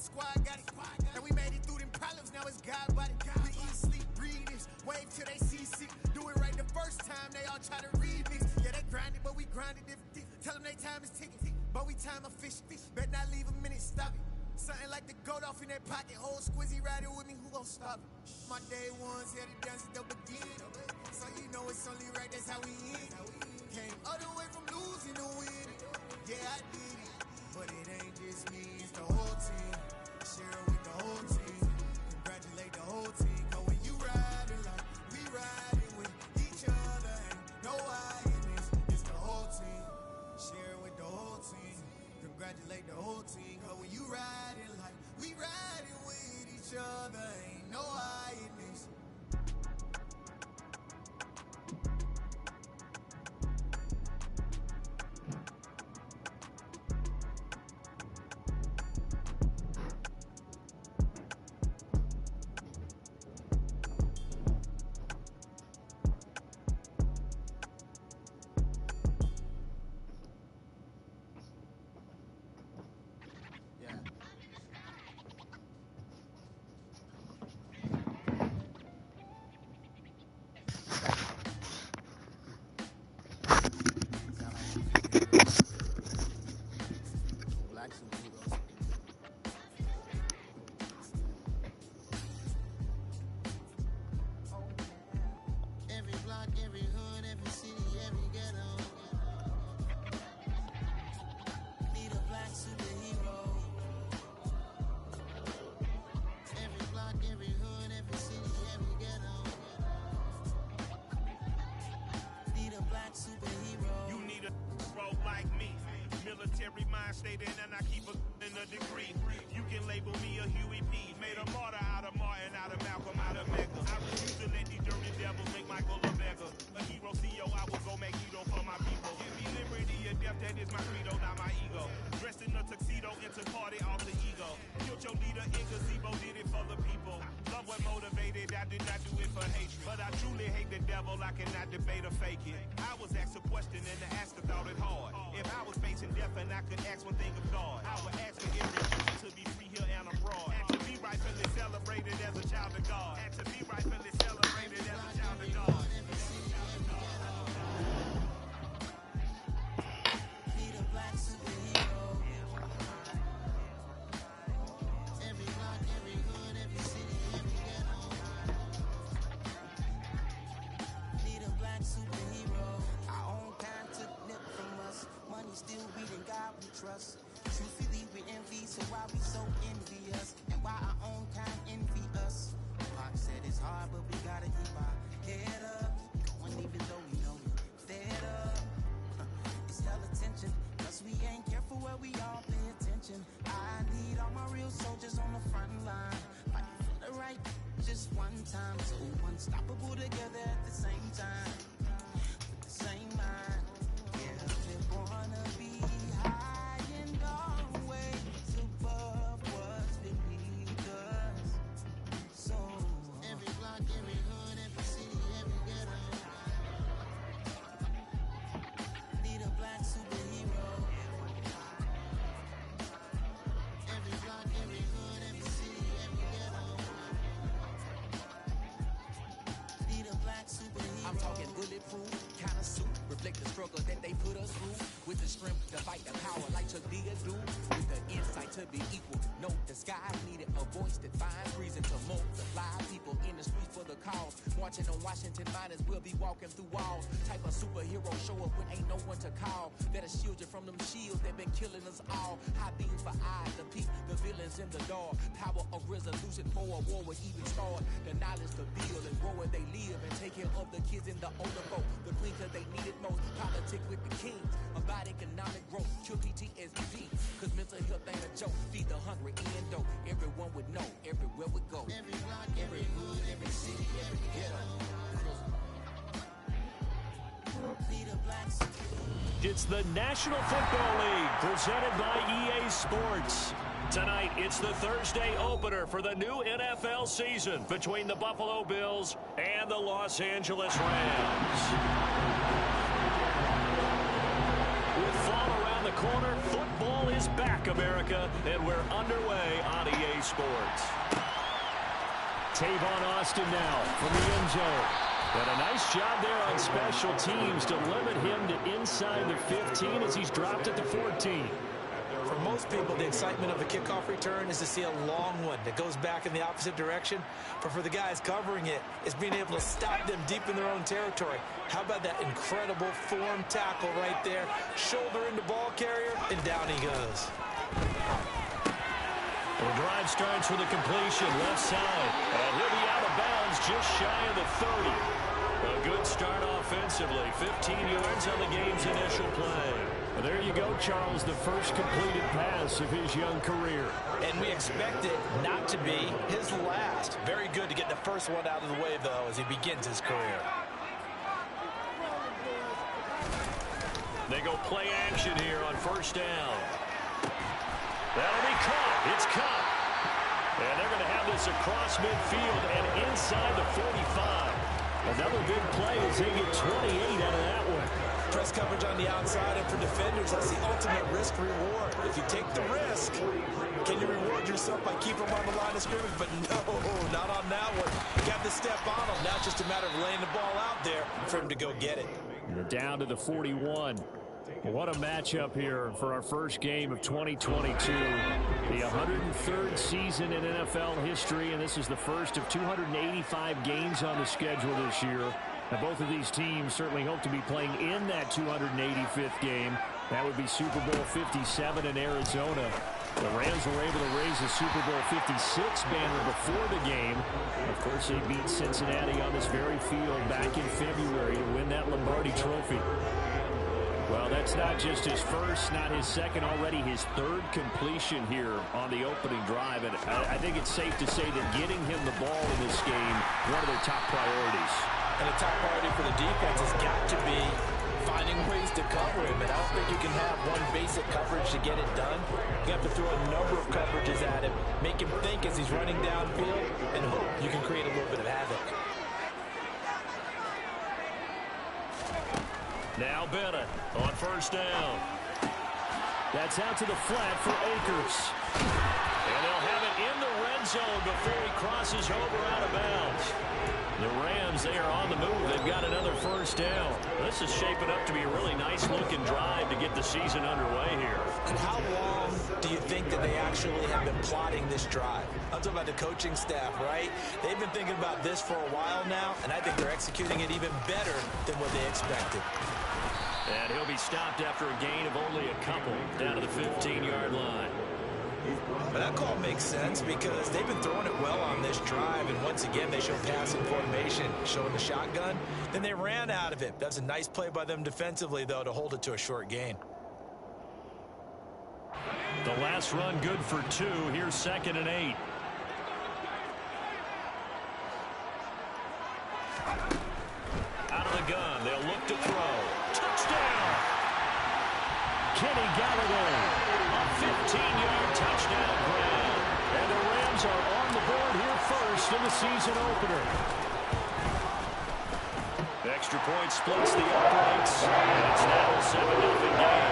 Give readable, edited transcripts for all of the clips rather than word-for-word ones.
squad got it. And we made it through them problems, now it's God body. We eat, sleep, breathe this, wave till they see sick. Do it right the first time, they all try to remix. Yeah, they grinded, but we grinded different. Tell them they time is ticking, but we time a fish. Bet not leave a minute, stop it. Something like the goat off in their pocket. Old Squizzy riding with me, who gon' stop it? My day ones here to dance at the beginning. So you know it's only right, that's how we end. Came all the way from losing to winning. Yeah, I did it, but it ain't just me, it's the whole team. Share it with the whole team. Congratulate the whole team. Cause when you riding like we riding with each other, ain't no I in this. It's the whole team. Share it with the whole team. Congratulate the whole team. Cause when you riding like we riding with each other, ain't no I in this. Military mind state and I keep in a degree. You can label me a Huey P. Made a martyr out of Martin, out of Malcolm, out of Mecca. I refuse to let these dirty devils make Michael a beggar. A hero CEO, I will go make hero for my people. Give me liberty or death, that is my credo, not my ego. Dressed in a tuxedo, into party off the ego. Killed your leader in gazebo, did it for the people. Love what motivated, I did not do it for hatred. But I truly hate the devil, I cannot debate or fake it. I was asked a question and the asker thought it hard. If I was facing death and I could ask one thing of God, I would ask for every reason to be free here and abroad. And to be rightfully celebrated as a child of God. And to be rightfully celebrated as a child of God. Need a black superhero. Every block, every hood, every city, every ghetto. Need a black superhero. Our own kind took nip from us. Money still reading God we trust. Truthfully we envy, so why we so envious? And why our own kind envy us? Pac said it's hard, but we gotta keep our head up. Going even though we know we fed up. It's hell attention, cause we ain't careful where we all pay attention. I need all my real soldiers on the front line, fighting for the right just one time. So unstoppable together at the same time, with the same mind. Yeah, we wanna be high and always above what's beneath us. So every block, every hood, every city, every ghetto. Need a black superhero. Every block, every hood, every city, every ghetto. Need a black superhero. I'm talking bulletproof, kind of suit, reflect the struggle that they put us through. With the strength to fight the power like Chuck D do. With the insight to be equal, no disguise needed. A voice that finds reason to multiply. People in the streets for the cause. Marching on Washington miners will be walking through walls. Type of superhero show up when ain't no one to call. That'll shield you from them shields that been killing us all. High beam for eyes to peep the villains in the dark. Power of resolution for a war would even start. The knowledge to build and grow where they live and take care of the kids in the older folk. The clean cause they need it most. Politic with the kings. About economic growth. Kill PTSD. Cause mental health ain't a joke. Feed the hungry and dope. Everyone would know. Everywhere we go. Every block, every hood, every city, every ghetto. Need a black superhero. It's the National Football League, presented by EA Sports. Tonight, it's the Thursday opener for the new NFL season between the Buffalo Bills and the Los Angeles Rams. With fall around the corner, football is back back, America, and we're underway on EA Sports. Tavon Austin now from the end zone. And a nice job there on special teams to limit him to inside the 15 as he's dropped at the 14. For most people, the excitement of a kickoff return is to see a long one that goes back in the opposite direction. But for the guys covering it, it's being able to stop them deep in their own territory. How about that incredible form tackle right there? Shoulder into ball carrier, and down he goes. The drive starts with a completion left side. And he'll be out of bounds just shy of the 30. A good start offensively. 15 yards on the game's initial play. Well, there you go, Charles, the first completed pass of his young career. And we expect it not to be his last. Very good to get the first one out of the way, though, as he begins his career. They go play action here on first down. That'll be caught. It's caught. And they're going to have this across midfield and inside the 45. Another big play as they get 28 out of that one. Press coverage on the outside, and for defenders, that's the ultimate risk-reward. If you take the risk, can you reward yourself by keeping them on the line of scrimmage? But no, not on that one. Got the step on him. Now it's just a matter of laying the ball out there for him to go get it. You're down to the 41. What a matchup here for our first game of 2022. The 103rd season in NFL history, and this is the first of 285 games on the schedule this year. Now, both of these teams certainly hope to be playing in that 285th game. That would be Super Bowl 57 in Arizona. The Rams were able to raise the Super Bowl 56 banner before the game. Of course, they beat Cincinnati on this very field back in February to win that Lombardi Trophy. Well, that's not just his first, not his second, already his third completion here on the opening drive. And I think it's safe to say that getting him the ball in this game, one of their top priorities. And a top priority for the defense has got to be finding ways to cover him. And I don't think you can have one basic coverage to get it done. You have to throw a number of coverages at him, make him think as he's running downfield, and hope you can create a little bit of havoc. Now Bennett on first down. That's out to the flat for Akers. And they'll have it in the red zone before he crosses over out of bounds. The Rams, they are on the move. They've got another first down. This is shaping up to be a really nice-looking drive to get the season underway here. And how long do you think that they actually have been plotting this drive? I'm talking about the coaching staff, right? They've been thinking about this for a while now, and I think they're executing it even better than what they expected. And he'll be stopped after a gain of only a couple down to the 15-yard line. But that call makes sense because they've been throwing it well on this drive, and once again they show passing formation, showing the shotgun. Then they ran out of it. That's a nice play by them defensively, though, to hold it to a short gain. The last run good for 2. Here's 2nd and 8. Out of the gun. They'll look to throw. Touchdown! Kenny Galladay. A 15-yard touchdown grab. And the Rams are on the board here first in the season opener. Extra point splits the uprights. And it's now a 7-0 game.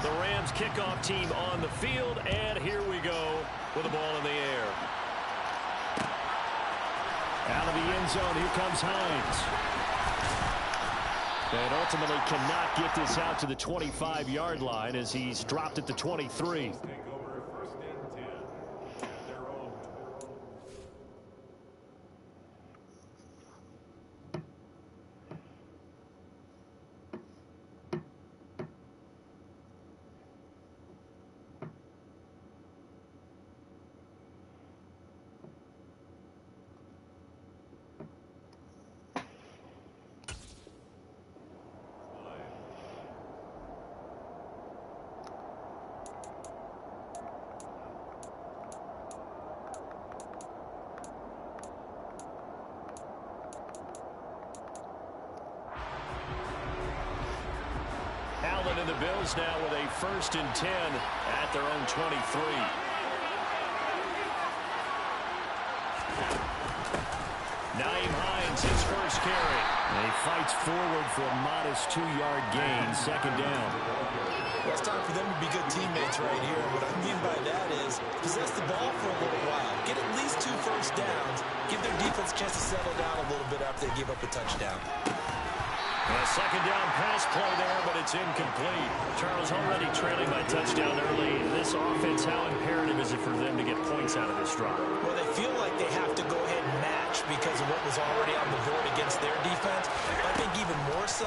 The Rams kickoff team on the field, and here we go with the ball in the air. Out of the end zone, here comes Hines. And ultimately cannot get this out to the 25-yard line as he's dropped at the 23. Bills now with a 1st and 10 at their own 23. Naeem Hines, his first carry. And he fights forward for a modest 2-yard gain, 2nd down. Well, it's time for them to be good teammates right here. What I mean by that is possess the ball for a little while. Get at least 2 first downs. Give their defense a chance to settle down a little bit after they give up a touchdown. A 2nd down pass play there, but it's incomplete. Charles, already trailing by touchdown early. This offense, how imperative is it for them to get points out of this drive? Well, they feel like they have to go ahead and match because of what was already on the board against their defense. But I think even more so,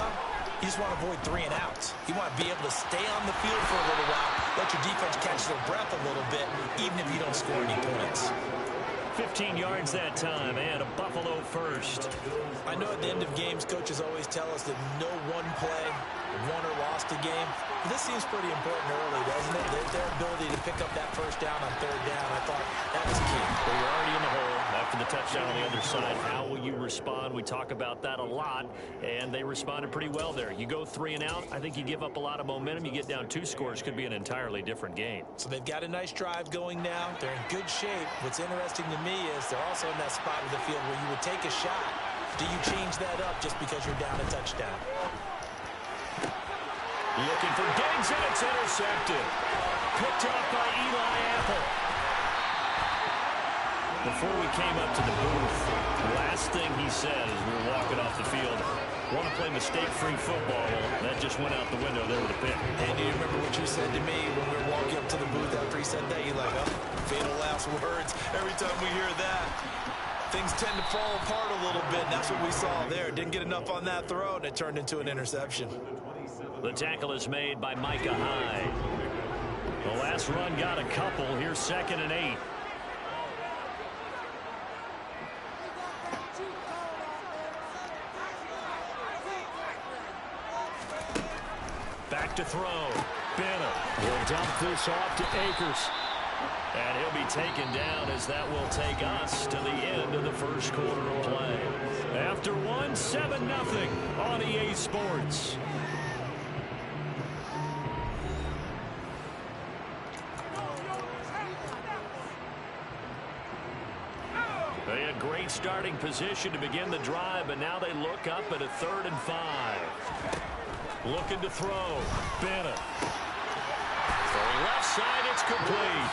you just want to avoid 3 and outs. You want to be able to stay on the field for a little while, let your defense catch their breath a little bit, even if you don't score any points. 15 yards that time, and a Buffalo first. I know at the end of games, coaches always tell us that no one play won or lost a game. But this seems pretty important early, doesn't it? Their ability to pick up that first down on 3rd down, I thought that was key. Well, you're already in the hole after the touchdown on the other side. How will you respond? We talk about that a lot, and they responded pretty well there. You go 3 and out, I think you give up a lot of momentum. You get down 2 scores, could be an entirely different game. So they've got a nice drive going now. They're in good shape. What's interesting to me is they're also in that spot of the field where you would take a shot. Do you change that up just because you're down a touchdown? Looking for Diggs, and it's intercepted. Picked up by Eli Apple. Before we came up to the booth, the last thing he said as we were walking off the field, want to play mistake-free football. Well, that just went out the window there with a pick. And do you remember what you said to me when we were walking up to the booth after he said that? You're like, oh, fatal last words. Every time we hear that, things tend to fall apart a little bit, and that's what we saw there. Didn't get enough on that throw, and it turned into an interception. The tackle is made by Micah Hyde. The last run got a couple. Here's 2nd and 8. Back to throw. Bennett will dump this off to Akers. And he'll be taken down as that will take us to the end of the first quarter of play. After 7-0 on EA Sports. They had great starting position to begin the drive, but now they look up at a 3rd and 5. Looking to throw. Bennett. Throwing left side, it's complete.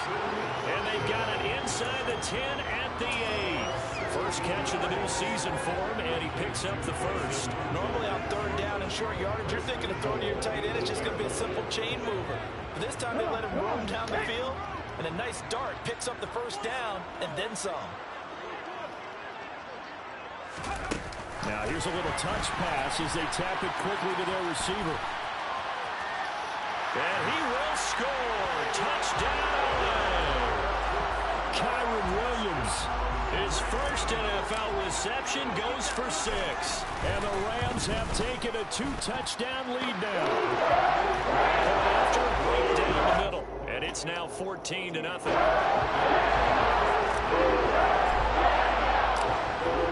And they've got it inside the 10 at the 8. First catch of the new season for him, and he picks up the first. Normally on 3rd down and short yardage, you're thinking of throwing to your tight end. It's just going to be a simple chain mover. But this time they let him roam down the field, and a nice dart picks up the first down and then some. Now here's a little touch pass as they tap it quickly to their receiver. And he will score. Touchdown. Kyron Williams. His first NFL reception goes for 6. And the Rams have taken a 2-touchdown lead now. After right down the middle. And it's now 14-0.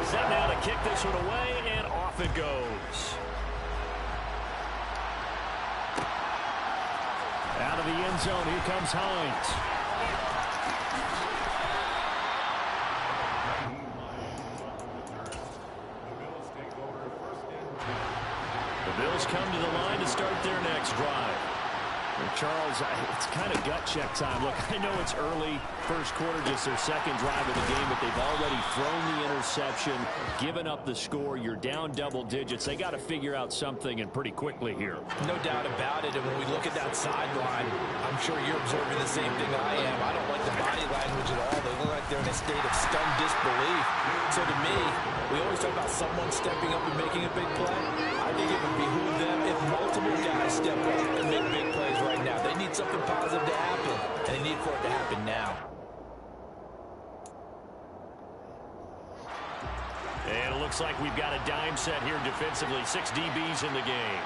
Set now to kick this one away, and off it goes. Out of the end zone, here comes Hines. The Bills come to the line to start their next drive. Charles, it's kind of gut check time. Look, I know it's early, first quarter, just their 2nd drive of the game, but they've already thrown the interception, given up the score. You're down double digits. They got to figure out something, and pretty quickly here. No doubt about it, and when we look at that sideline, I'm sure you're observing the same thing I am. I don't like the body language at all. They look like they're in a state of stunned disbelief. So to me, we always talk about someone stepping up and making a big play. I think it would behoove them if multiple guys step up and make big plays right now. They need something positive to happen, and they need for it to happen now. And it looks like we've got a dime set here defensively. 6 DBs in the game.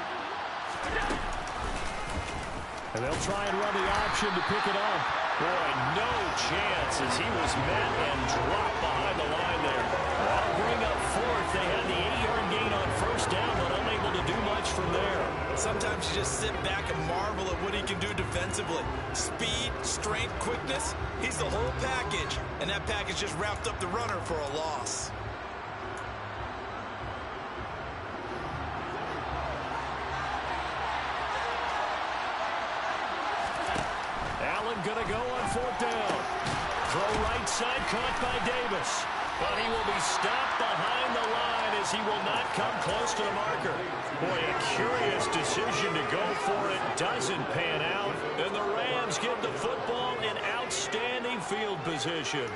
And they'll try and run the option to pick it up. Boy, no chance as he was met and dropped behind the line there. That'll bring up 4th. They had the 80-yard gain on first down, but unable to do much from there. Sometimes you just sit back and marvel at what he can do defensively. Speed, strength, quickness, he's the whole package. And that package just wrapped up the runner for a loss. Allen gonna go on 4th down. Throw right side, caught by Davis. But he will be stopped behind the line as he will not come close to the marker. Boy, a curious decision to go for it. Doesn't pan out. And the Rams give the football in outstanding field position.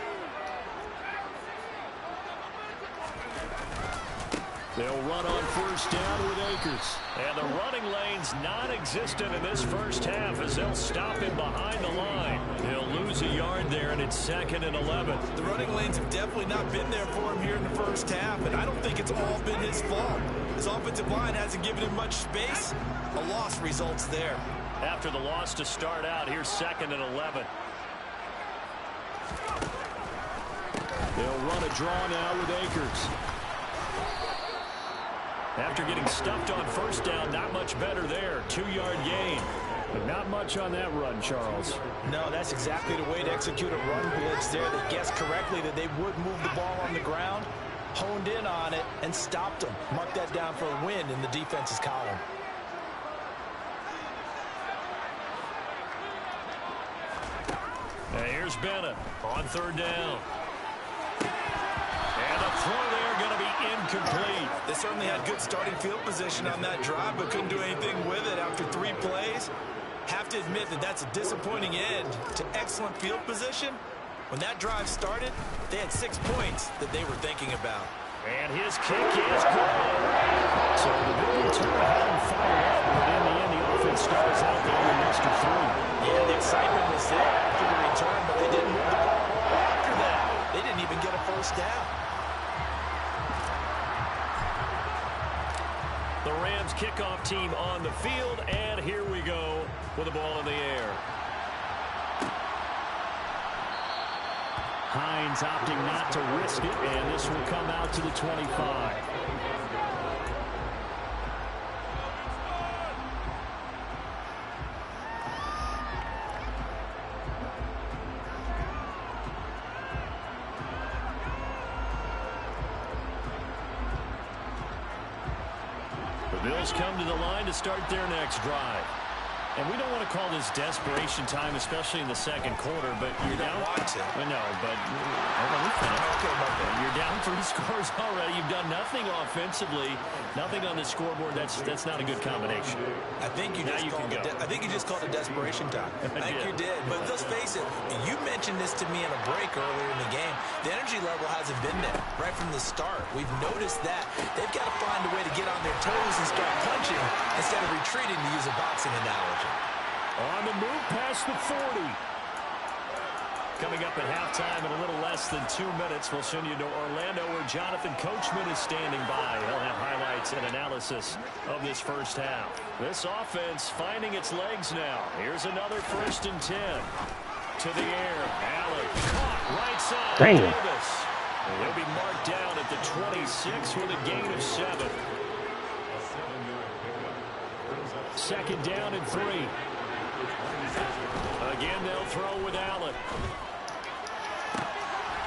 They'll run on 1st down with Akers. And the running lane's non-existent in this first half as they'll stop him behind the line. He'll lose a yard there, and it's 2nd and 11. The running lanes have definitely not been there for him here in the first half, and I don't think it's all been his fault. His offensive line hasn't given him much space. A loss results there. After the loss to start out, here's 2nd and 11. They'll run a draw now with Akers. After getting stuffed on 1st down, not much better there. 2-yard gain. But not much on that run, Charles. No, that's exactly the way to execute a run blitz there. They guessed correctly that they would move the ball on the ground, honed in on it, and stopped them. Mark that down for a win in the defense's column. Now here's Bennett on 3rd down. And the throw there going to be incomplete. They certainly had good starting field position on that drive, but couldn't do anything with it after 3 plays. Have to admit that that's a disappointing end to excellent field position. When that drive started, they had 6 points that they were thinking about. And his kick is good. So the big return hadn't fired up, but in the end, the offense stars out there in Mr. 3. Yeah, the excitement was there after the return, but they didn't move the ball after that. They didn't even get a 1st down. The Rams kickoff team on the field, and here we go with the ball in the air. Hines opting not to risk it, and this will come out to the 25. Bills come to the line to start their next drive. And we don't want to call this desperation time, especially in the 2nd quarter, but you're down. Want to. No, but hold on, we finished. Okay, you're down 3 scores already. You've done nothing offensively, nothing on the scoreboard. That's not a good combination. I think you just called it desperation time. I think you did. But let's face it, you mentioned this to me in a break earlier in the game. The energy level hasn't been there right from the start. We've noticed that. They've got to find a way to get on their toes and start punching instead of retreating, to use a boxing analogy. On the move past the 40. Coming up at halftime in a little less than 2 minutes, we'll send you to Orlando where Jonathan Coachman is standing by. He'll have highlights and analysis of this first half. This offense finding its legs now. Here's another 1st and 10. To the air. Allen caught right side. Damn. Davis. He'll be marked down at the 26 with a gain of 7. 2nd down and 3. Again, they'll throw with Allen.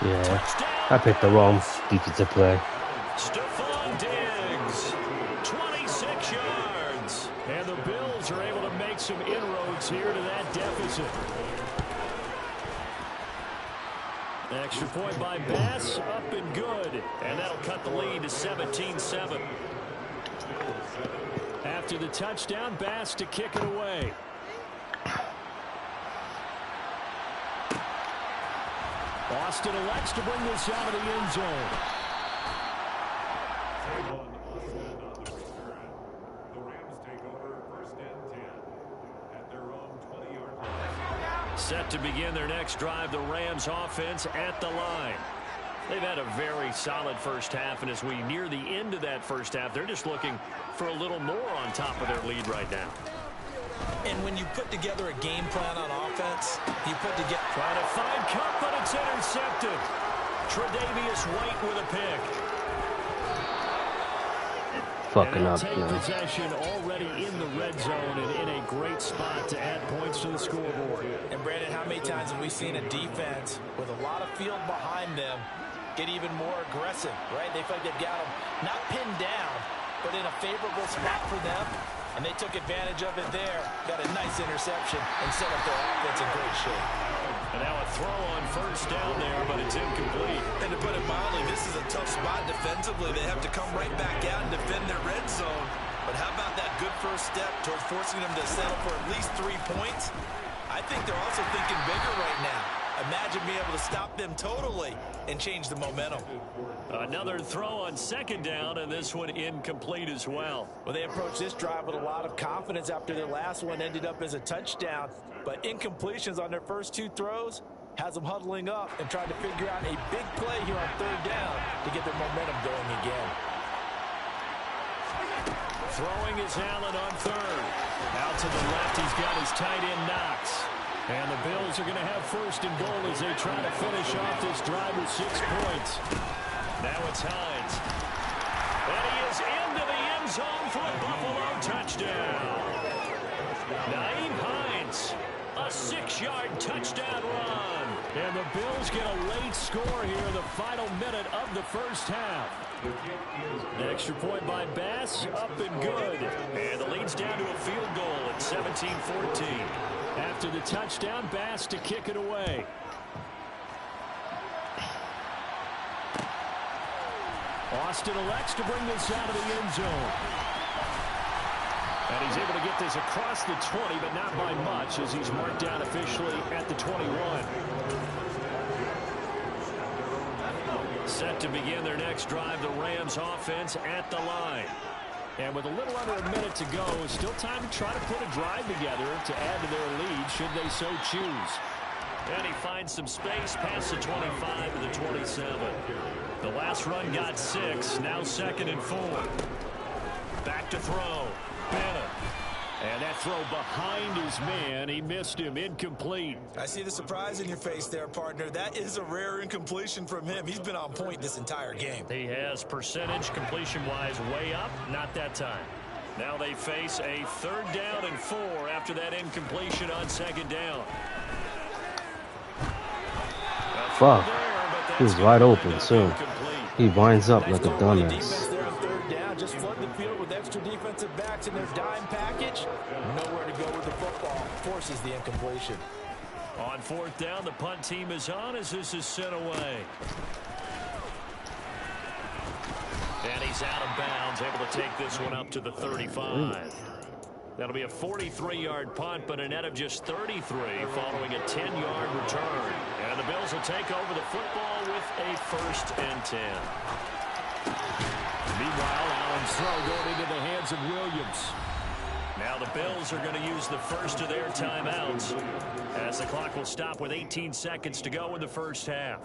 Yeah, I picked the wrong defensive play. Stephon Diggs, 26 yards. And the Bills are able to make some inroads here to that deficit. Extra point by Bass, up and good. And that'll cut the lead to 17-7. After the touchdown, Bass to kick it away. Austin elects to bring this out of the end zone. Set to begin their next drive, the Rams offense at the line. They've had a very solid first half, and as we near the end of that first half, they're just looking for a little more on top of their lead right now. And when you put together a game plan on offense, you put together... Trying to find Cup, but it's intercepted. Tre'Davious White with a pick. fucking up, take man. possession already in the red zone and in a great spot to add points to the scoreboard. And Brandon, how many times have we seen a defense with a lot of field behind them get even more aggressive, right? They feel like they've got them not pinned down, but in a favorable spot for them. And they took advantage of it there. Got a nice interception and set up their offense in great shape. And now a throw on first down there, but it's incomplete. And to put it mildly, this is a tough spot defensively. They have to come right back out and defend their red zone. But how about that good first step towards forcing them to settle for at least 3 points? I think they're also thinking bigger right now. Imagine being able to stop them totally and change the momentum. Another throw on second down, and this one incomplete as well. Well, they approached this drive with a lot of confidence after their last one ended up as a touchdown. But incompletions on their first 2 throws has them huddling up and trying to figure out a big play here on third down to get their momentum going again. Throwing is Allen on third. Out to the left, he's got his tight end Knox. And the Bills are going to have first and goal as they try to finish off this drive with 6 points. Now it's Hines. And he is into the end zone for a Buffalo touchdown. Nyheim Hines, a 6-yard touchdown run. And the Bills get a late score here in the final minute of the first half. An extra point by Bass, up and good. And the lead's down to a field goal at 17-14. After the touchdown, Bass to kick it away. Austin elects to bring this out of the end zone. And he's able to get this across the 20, but not by much, as he's marked down officially at the 21. Set to begin their next drive, the Rams offense at the line. And with a little under a minute to go, still time to try to put a drive together to add to their lead, should they so choose. And he finds some space past the 25 to the 27. The last run got 6, now 2nd and 4. Back to throw. Bennett. And that throw behind his man, he missed him, incomplete. I see the surprise in your face there, partner. That is a rare incompletion from him. He's been on point this entire game. He has percentage completion-wise way up, not that time. Now they face a 3rd down and 4 after that incompletion on 2nd down. Fuck. He was wide open, so he winds up like a dumbass. Just flood the field with extra defensive backs in their dime package. Nowhere to go with the football. Forces the incompletion. On 4th down, the punt team is on as this is sent away. And he's out of bounds, able to take this one up to the 35. That'll be a 43-yard punt, but a net of just 33 following a 10-yard return. And the Bills will take over the football with a 1st and 10. Meanwhile, Allen's throw going into the hands of Williams. Now the Bills are going to use the first of their timeouts as the clock will stop with 18 seconds to go in the first half.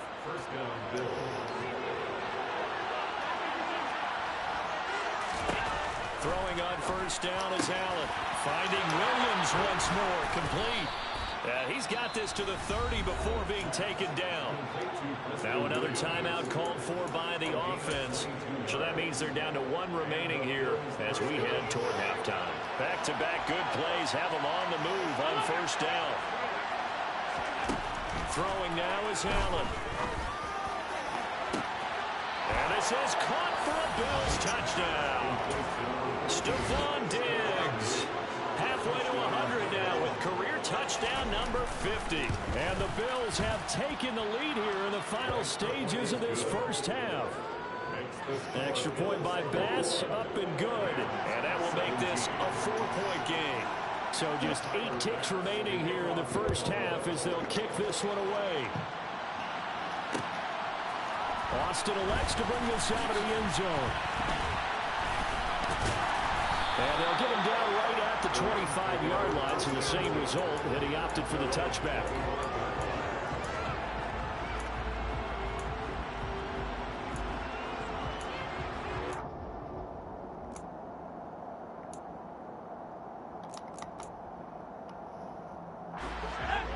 Throwing on 1st down is Allen. Finding Williams once more, complete. He's got this to the 30 before being taken down. Now another timeout called for by the offense. So that means they're down to 1 remaining here as we head toward halftime. Back-to-back good plays have them on the move on 1st down. Throwing now is Allen. And this is caught for a Bills touchdown. Stephon Diggs. Halfway to 100 now with career touchdown number 50. And the Bills have taken the lead here in the final stages of this first half. Extra point by Bass, up and good. And that will make this a 4-point game. So just 8 ticks remaining here in the first half as they'll kick this one away. Austin elects to bring this out of the end zone. And they'll get him down right at the 25-yard line, so the same result, and he opted for the touchback.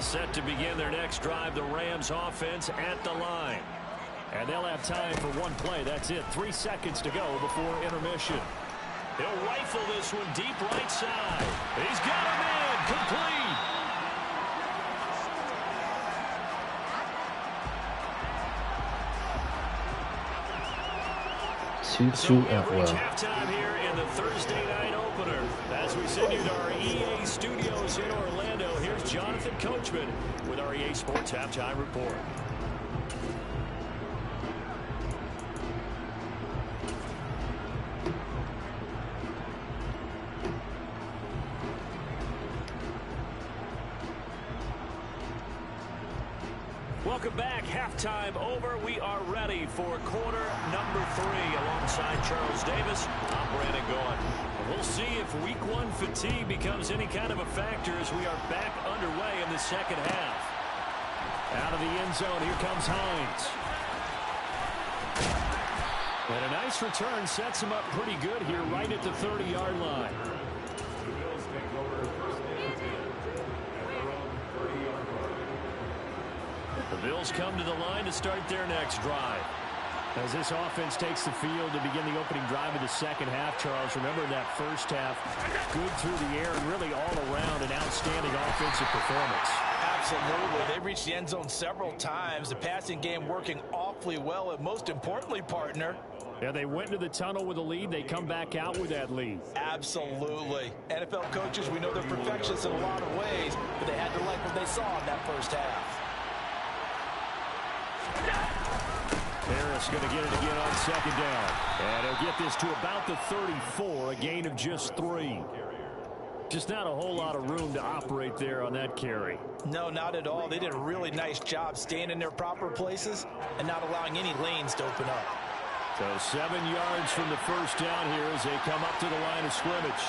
Set to begin their next drive, the Rams offense at the line. And they'll have time for 1 play. That's it. 3 seconds to go before intermission. He'll rifle this one deep right side. He's got him in. Complete. 2-2 at well. Halftime here in the Thursday night opener. As we send you to our EA studios in Orlando, here's Jonathan Coachman with our EA Sports Halftime Report. Welcome back. Halftime over. We are ready for quarter number 3 alongside Charles Davis. I'm Brandon Gaughan. We'll see if week 1 fatigue becomes any kind of a factor as we are back underway in the second half. Out of the end zone, here comes Hines. And a nice return sets him up pretty good here right at the 30-yard line. The Bills come to the line to start their next drive. As this offense takes the field to begin the opening drive of the second half, Charles, remember that first half, good through the air and really all around an outstanding offensive performance. Absolutely. They reached the end zone several times. The passing game working awfully well, and most importantly, partner. Yeah, they went into the tunnel with a lead. They come back out with that lead. Absolutely. NFL coaches, we know they're perfectionists in a lot of ways, but they had to like what they saw in that first half. Harris going to get it again on second down. And he'll get this to about the 34, a gain of just 3. Just not a whole lot of room to operate there on that carry. No, not at all. They did a really nice job staying in their proper places and not allowing any lanes to open up. So 7 yards from the first down here as they come up to the line of scrimmage.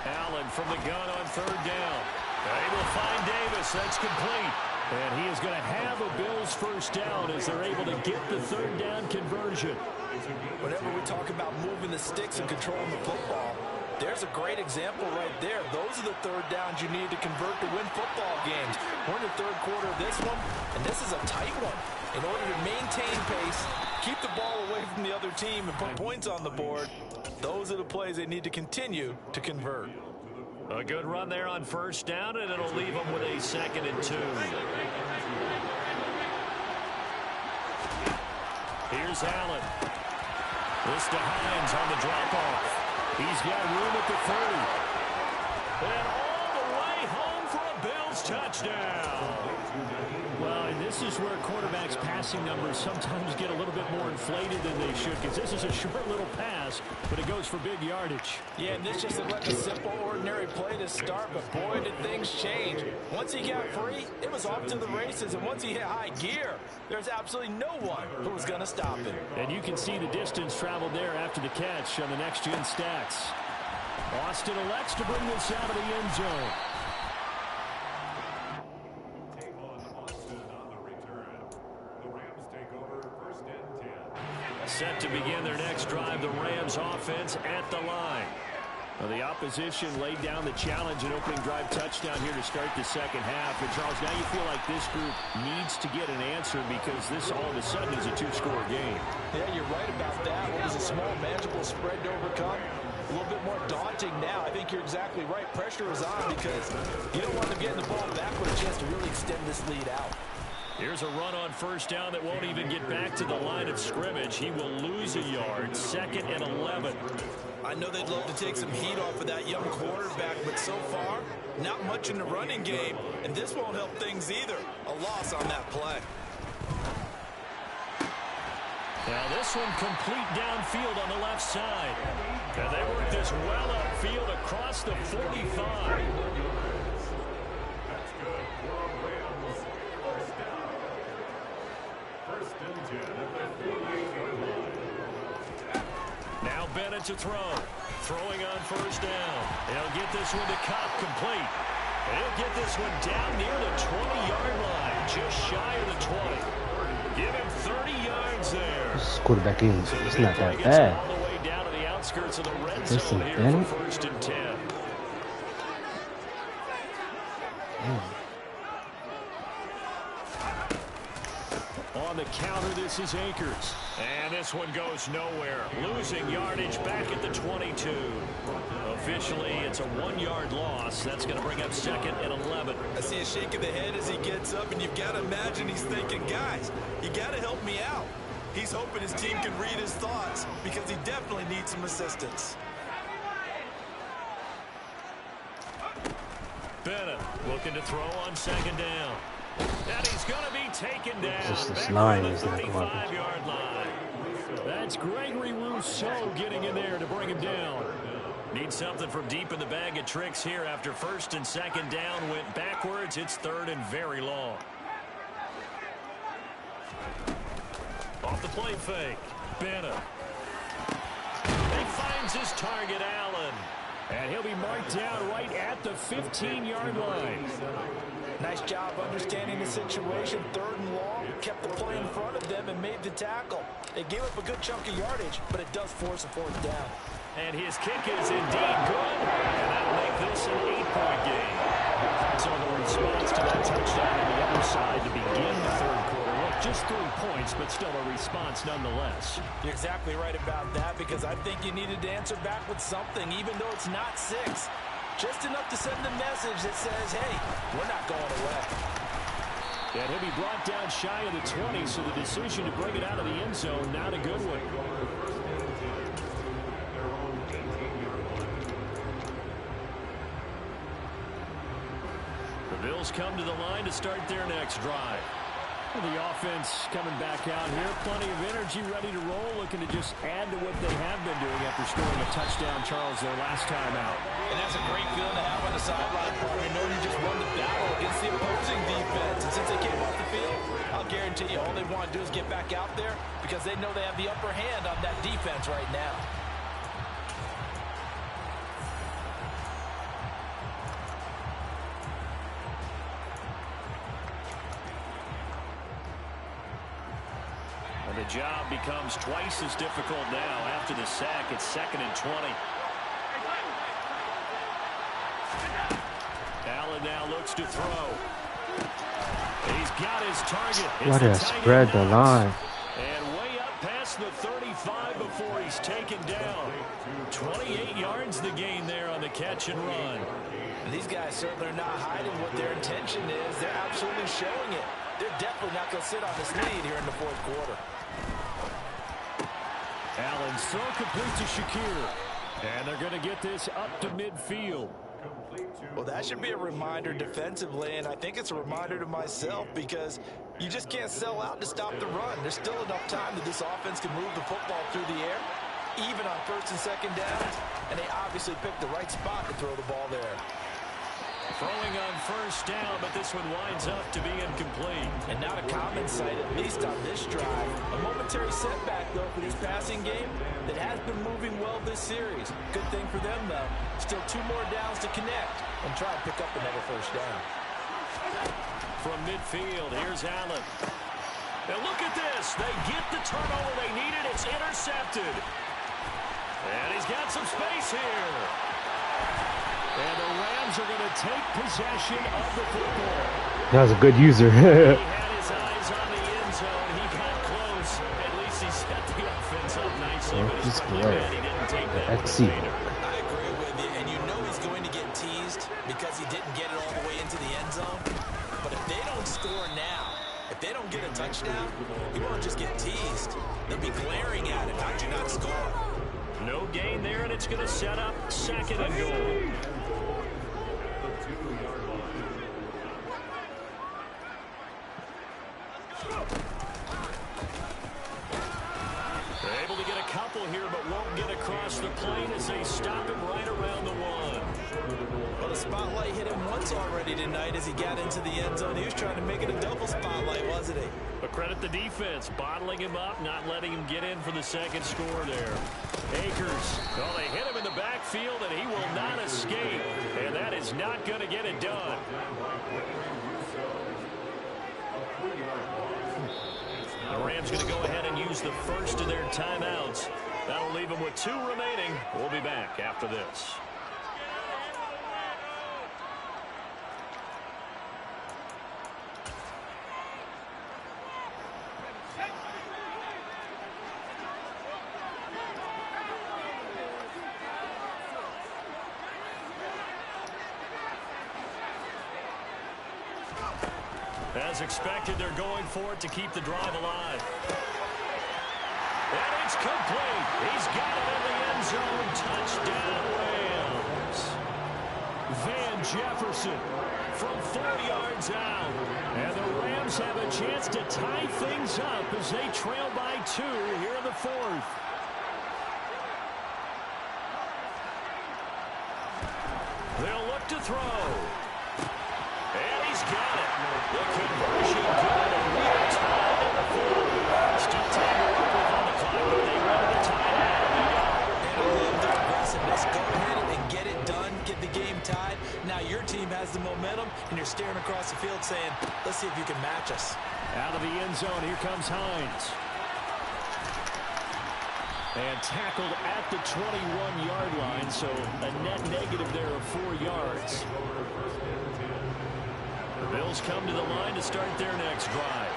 Allen from the gun on third down. They will find Davis. That's complete. And he is going to have a Bills first down as they're able to get the third down conversion. Whenever we talk about moving the sticks and controlling the football, there's a great example right there. Those are the third downs you need to convert to win football games. We're in the third quarter of this one, and this is a tight one. In order to maintain pace, keep the ball away from the other team, and put points on the board, those are the plays they need to continue to convert. A good run there on first down, and it'll leave them with a 2nd and 2. Here's Allen. This to Hines on the drop-off. He's got room at the 30. And all the way home for a Bills touchdown. Well, and this is where quarterbacks' passing numbers sometimes get a little bit more inflated than they should, because this is a short little pass, but it goes for big yardage. Yeah, and this just looked like a simple, ordinary play to start, but boy, did things change. Once he got free, it was off to the races, and once he hit high gear, there's absolutely no one who was going to stop him. And you can see the distance traveled there after the catch on the next-gen stats. Austin elects to bring this out of the end zone. Set to begin their next drive, the Rams offense at the line. Well, the opposition laid down the challenge and opening drive touchdown here to start the second half. And Charles, now you feel like this group needs to get an answer because this all of a sudden is a 2-score game. Yeah, you're right about that. What was a small, manageable spread to overcome? A little bit more daunting now. I think you're exactly right. Pressure is on because you don't want them getting the ball back with a chance to really extend this lead out. Here's a run on first down that won't even get back to the line of scrimmage. He will lose a yard. 2nd and 11. I know they'd love to take some heat off of that young quarterback, but so far, not much in the running game, and this won't help things either. A loss on that play. Now this one complete downfield on the left side. And they work this well upfield across the 45. Now Bennett to throw. Throwing on first down. He'll get this one to Cup, complete. He'll get this one down near the 20-yard line, just shy of the 20. Give him 30 yards there. This quarterback game is not that bad. All the way down to the outskirts of the red Listen, zone here Bennett. for 1st and 10. On on the counter. This is Akers. And this one goes nowhere. Losing yardage back at the 22. Officially, it's a 1-yard loss. That's going to bring up 2nd and 11. I see a shake of the head as he gets up, and you've got to imagine he's thinking, guys, you got to help me out. He's hoping his team can read his thoughts because he definitely needs some assistance. Bennett looking to throw on 2nd down. And he's going to be taken down. Just this back line on is the not 35-yard line. That's Gregory Rousseau getting in there to bring him down. Need something from deep in the bag of tricks here after 1st and 2nd down went backwards. It's 3rd and very long. Off the play fake. Bennett. He finds his target, Allen. And he'll be marked down right at the 15-yard line. Nice job understanding the situation. 3rd and long, kept the play in front of them and made the tackle. They gave up a good chunk of yardage, but it does force a 4th down. And his kick is indeed good. And that'll make this an 8-point game. So the response to that touchdown on the other side to begin the 3rd quarter. Look, just 3 points, but still a response nonetheless. You're exactly right about that, because I think you needed to answer back with something, even though it's not 6. Just enough to send a message that says, hey, we're not going away. And he'll be brought down shy of the 20, so the decision to bring it out of the end zone, not a good one. The Bills come to the line to start their next drive. The offense coming back out here. Plenty of energy, ready to roll, looking to just add to what they have been doing after scoring a touchdown, Charles, their last time out. And that's a great feeling to have on the sideline, partner, knowing you just won the battle against the opposing defense. And since they came off the field, I'll guarantee you all they want to do is get back out there because they know they have the upper hand on that defense right now. The job becomes twice as difficult now after the sack. It's 2nd and 20. Allen now looks to throw. He's got his target. What a spread the line. And way up past the 35 before he's taken down. 28 yards the gain there on the catch and run. And these guys certainly are not hiding what their intention is. They're absolutely showing it. They're definitely not going to sit on this lead here in the 4th quarter. Allen's throw complete to Shakir. And they're going to get this up to midfield. Well, that should be a reminder defensively, and I think it's a reminder to myself because you just can't sell out to stop the run. There's still enough time that this offense can move the football through the air, even on 1st and 2nd downs, and they obviously picked the right spot to throw the ball there. Throwing on 1st down, but this one winds up to be incomplete. And not a common sight, at least on this drive. A momentary setback, though, for this passing game that has been moving well this series. Good thing for them, though. Still 2 more downs to connect and try and pick up another 1st down. From midfield, here's Allen. Now look at this. They get the turnover they needed. It's intercepted. And he's got some space here. And the Rams are going to take possession of the football. That was a good user. He had his eyes on the end zone. He got close. At least he set the offense up nicely. Yeah, but he's he great. didn't take that XC. I agree with you, and you know he's going to get teased because he didn't get it all the way into the end zone. But if they don't score now, if they don't get a touchdown, he won't just get teased. They'll be glaring at him. How'd you not score? No gain there, and it's going to set up 2nd and goal. They're able to get a couple here, but won't get across the plane as they stop him right around the 1. Well, the spotlight hit him once already tonight as he got into the end zone. He was trying to make it a double spotlight, wasn't he? But credit the defense, bottling him up, not letting him get in for the 2nd score there. Akers, well, they hit him in the backfield, and he will not escape. And that is not going to get it done. The Rams going to go ahead and use the first of their timeouts. That'll leave them with 2 remaining. We'll be back after this. As expected, they're going for it to keep the drive alive. And it's complete. He's got it in the end zone. Touchdown, Rams. Van Jefferson from 4 yards out. And the Rams have a chance to tie things up as they trail by 2 here in the 4th. They'll look to throw. And he's got it. The conversion good, and we are tied in the 4th. Still time to work with on the clock, but they wanted to tie it. And I love their aggressiveness. Go ahead and get it done. Get the game tied. Now your team has the momentum, and you're staring across the field saying, let's see if you can match us. Out of the end zone, here comes Hines. And tackled at the 21-yard line, so a net negative there of 4 yards. The Bills come to the line to start their next drive.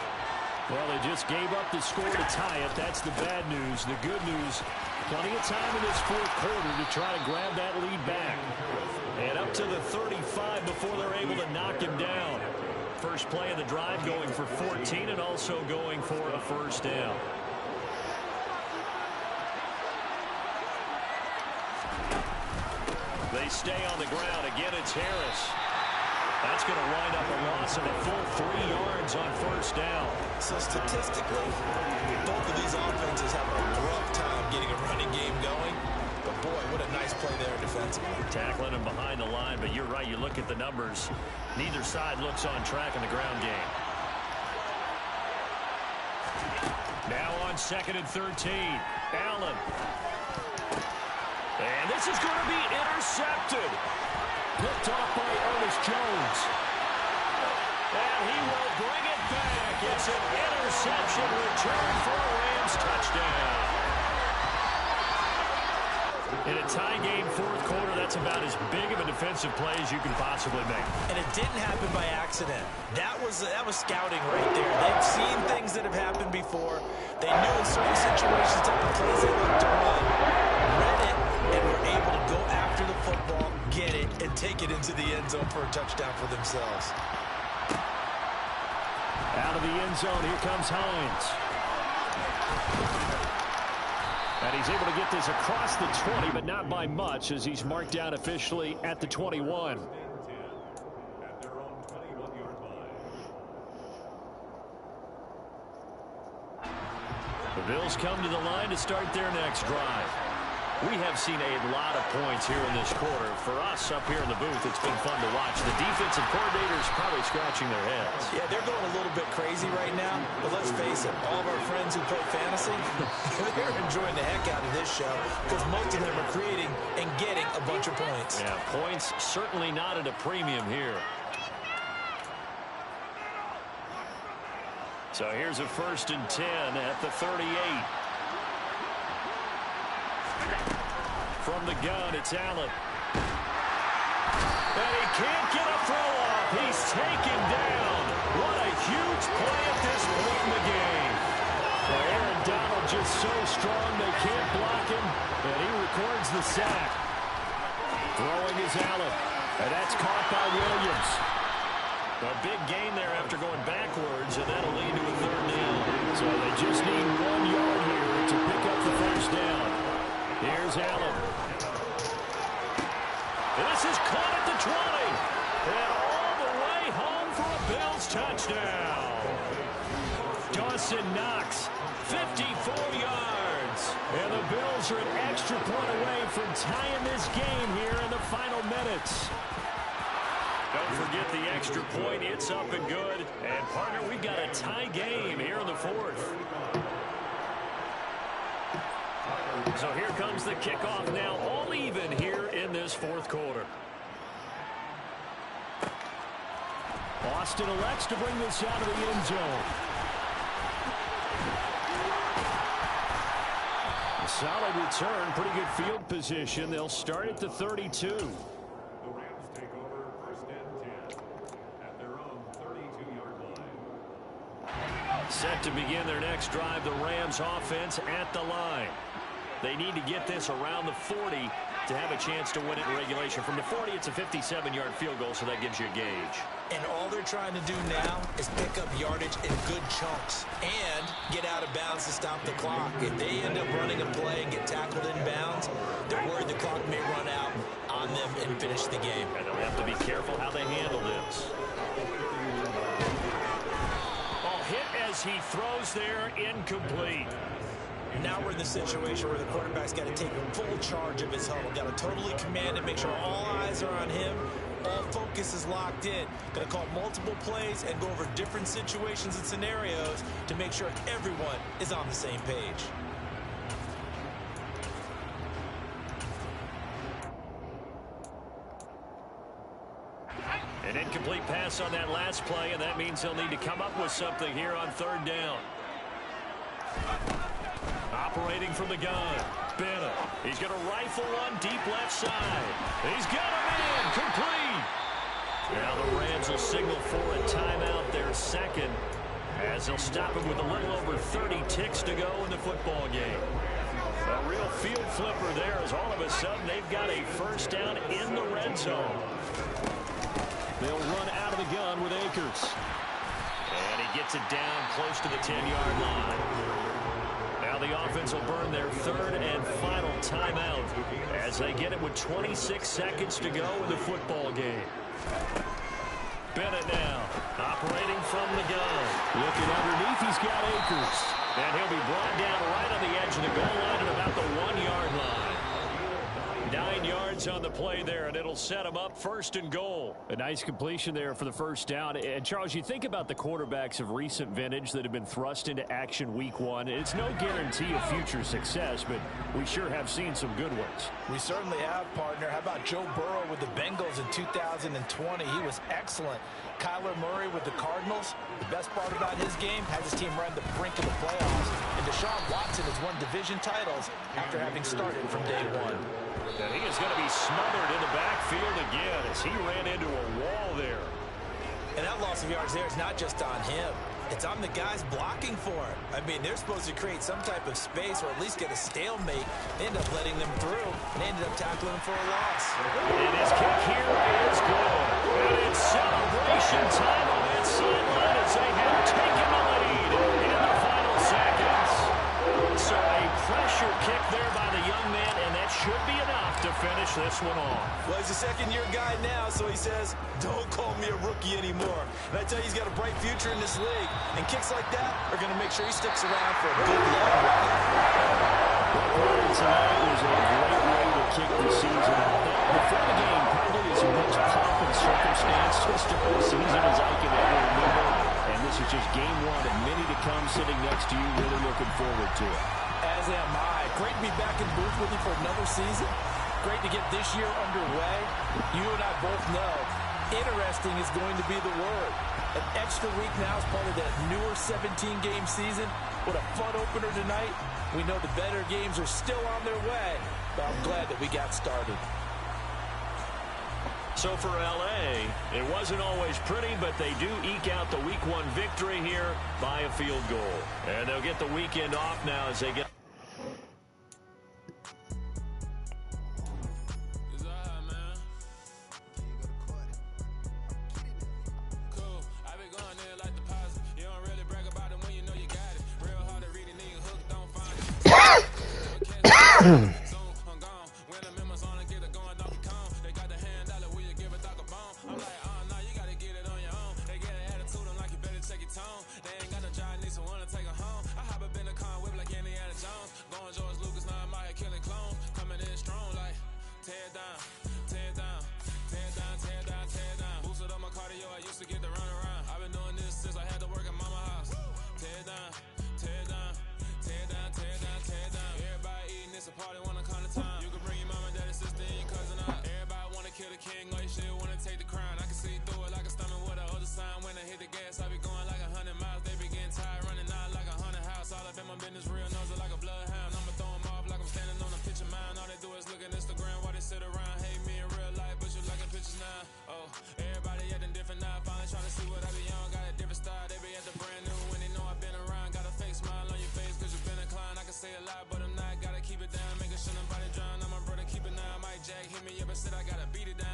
Well, they just gave up the score to tie it. That's the bad news. The good news, plenty of time in this 4th quarter to try to grab that lead back. And up to the 35 before they're able to knock him down. First play of the drive going for 14 and also going for a first down. They stay on the ground. Again, it's Harris. That's going to wind up a loss of a full 3 yards on first down. So statistically, both of these offenses have a rough time getting a running game going. But boy, what a nice play there defensively. Tackling him behind the line, but you're right. You look at the numbers. Neither side looks on track in the ground game. Now on 2nd and 13. Allen. And this is going to be intercepted. Picked off by Ernest Jones. And he will bring it back. It's an interception return for a Rams touchdown. In a tie game 4th quarter, that's about as big of a defensive play as you can possibly make. And it didn't happen by accident. That was scouting right there. They've seen things that have happened before. They knew in certain situations type of plays they looked to run, read it, and were able to go after the football, get it, and take it into the end zone for a touchdown for themselves. Out of the end zone, here comes Hines. And he's able to get this across the 20, but not by much, as he's marked down officially at the 21. The Bills come to the line to start their next drive. We have seen a lot of points here in this quarter. For us up here in the booth, it's been fun to watch. The defensive coordinators probably scratching their heads. Yeah, they're going a little bit crazy right now. But let's face it, all of our friends who play fantasy, they're enjoying the heck out of this show because most of them are creating and getting a bunch of points. Yeah, points certainly not at a premium here. So here's a 1st and 10 at the 38. From the gun, it's Allen. And he can't get a throw off. He's taken down. What a huge play at this point in the game. Well, Aaron Donald just so strong they can't block him, and he records the sack. Throwing is Allen, and that's caught by Williams. A big gain there after going backwards, and that'll lead to a 3rd down. So they just need 1 yard here to pick up the first down. Here's Allen. And this is caught at the 20. And all the way home for a Bills touchdown. Dawson Knox, 54 yards. And the Bills are an extra point away from tying this game here in the final minutes. Don't forget the extra point. It's up and good. And, partner, we've got a tie game here in the 4th. So here comes the kickoff now, all even here in this 4th quarter. Austin elects to bring this out of the end zone. A solid return, pretty good field position. They'll start at the 32. The Rams take over 1st and 10 at their own 32-yard line. Set to begin their next drive, the Rams offense at the line. They need to get this around the 40 to have a chance to win it in regulation. From the 40, it's a 57-yard field goal, so that gives you a gauge. And all they're trying to do now is pick up yardage in good chunks and get out of bounds to stop the clock. If they end up running a play and get tackled in bounds, they're worried the clock may run out on them and finish the game. And they'll have to be careful how they handle this. Hit as he throws there, incomplete. Now we're in the situation where the quarterback's got to take full charge of his huddle. Got to totally command and make sure all eyes are on him. All focus is locked in. Going to call multiple plays and go over different situations and scenarios to make sure everyone is on the same page. An incomplete pass on that last play, and that means he'll need to come up with something here on third down. Operating from the gun, Bennett. He's going to rifle one deep left side. He's got him in, complete. Now the Rams will signal for a timeout, their second, as they'll stop him with a little over 30 ticks to go in the football game. A real field flipper there, as all of a sudden they've got a first down in the red zone. They'll run out of the gun with Akers. And he gets it down close to the 10-yard line. Now the offense will burn their third and final timeout as they get it with 26 seconds to go in the football game. Bennett now operating from the gun. Looking underneath, he's got Akers. And he'll be brought down right on the edge of the goal line at about the 1-yard line. 9 yards on the play there, and it'll set him up first and goal. A nice completion there for the first down. And, Charles, you think about the quarterbacks of recent vintage that have been thrust into action week one. It's no guarantee of future success, but we sure have seen some good ones. We certainly have, partner. How about Joe Burrow with the Bengals in 2020? He was excellent. Kyler Murray with the Cardinals. The best part about his game has his team right on the brink of the playoffs. And Deshaun Watson has won division titles after having started from day one. And he is going to be smothered in the backfield again as he ran into a wall there. And that loss of yards there is not just on him. It's on the guys blocking for him. I mean, they're supposed to create some type of space or at least get a stalemate. They end up letting them through, and they ended up tackling him for a loss. And his kick here is good. And it's celebration time on that sideline as they have taken the lead in the final seconds. So a pressure kick there by the young man, and that should be enough to finish this one off. Well, he's a second-year guy now, so he says, don't call me a rookie anymore. And I tell you, he's got a bright future in this league. And kicks like that are going to make sure he sticks around for a good long run. Tonight was a great way to kick the season off. Before the game, probably as much pomp and circumstance to start the season as I can ever remember. And this is just game one of many to come sitting next to you. Really looking forward to it. As am I. Great to be back in the booth with you for another season. Great to get this year underway. You and I both know interesting is going to be the word. An extra week now is part of that newer 17-game season. What a fun opener tonight. We know the better games are still on their way, but I'm glad that we got started. So for LA, it wasn't always pretty, but they do eke out the week one victory here by a field goal. And they'll get the weekend off now as they get... Say a lot, but I'm not. Gotta keep it down, make sure nobody drown. I'm a brother, keep it now. I might said I gotta beat it down.